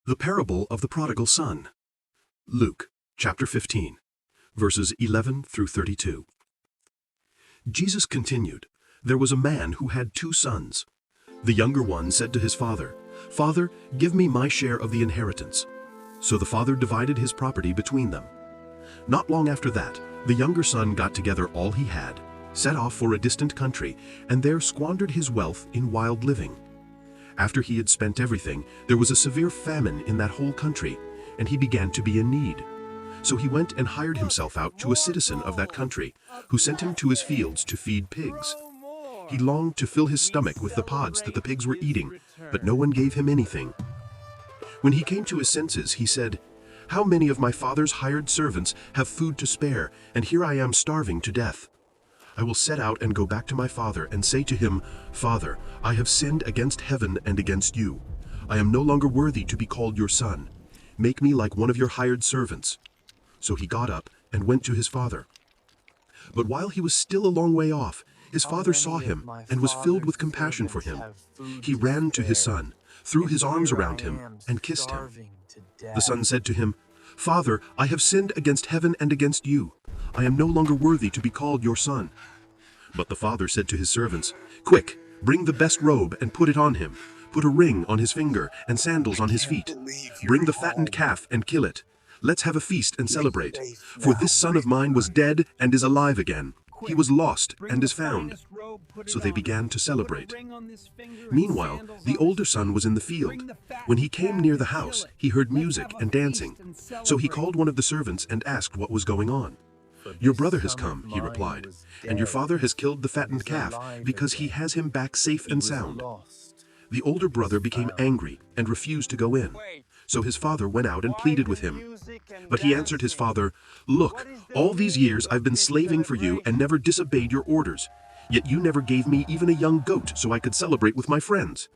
The parable of the prodigal son. Luke, chapter 15, verses 11 through 32. Jesus continued, "There was a man who had 2 sons. The younger one said to his father, 'Father, give me my share of the inheritance.' So the father divided his property between them. Not long after that, the younger son got together all he had, set off for a distant country, and there squandered his wealth in wild living. After he had spent everything, there was a severe famine in that whole country, and he began to be in need. So he went and hired himself out to a citizen of that country, who sent him to his fields to feed pigs. He longed to fill his stomach with the pods that the pigs were eating, but no one gave him anything. When he came to his senses, he said, 'How many of my father's hired servants have food to spare, and here I am starving to death? I will set out and go back to my father and say to him, Father, I have sinned against heaven and against you. I am no longer worthy to be called your son. Make me like one of your hired servants.' So he got up and went to his father. But while he was still a long way off, his father saw him and was filled with compassion for him. He ran to his son, threw his arms around him, and kissed him. The son said to him, 'Father, I have sinned against heaven and against you. I am no longer worthy to be called your son.' But the father said to his servants, 'Quick, bring the best robe and put it on him. Put a ring on his finger and sandals on his feet. Bring the fattened calf and kill it. Let's have a feast and celebrate. For this son of mine was dead and is alive again. He was lost and is found.' So they began to celebrate. Meanwhile, the older son was in the field. When he came near the house, he heard music and dancing. So he called one of the servants and asked what was going on. 'Your brother has come,' he replied, 'and your father has killed the fattened calf because he has him back safe and sound.' The older brother became angry and refused to go in. So his father went out and pleaded with him. But he answered his father, 'Look, all these years I've been slaving for you and never disobeyed your orders. Yet you never gave me even a young goat so I could celebrate with my friends.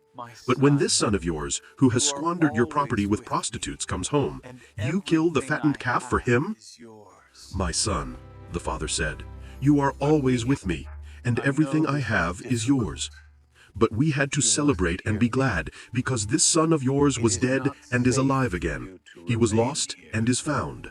But when this son of yours, who has squandered your property with prostitutes, comes home, you kill the fattened calf for him?' 'My son,' the father said, 'you are always with me, and everything I have is yours. But we had to celebrate and be glad, because this son of yours was dead and is alive again. He was lost and is found.'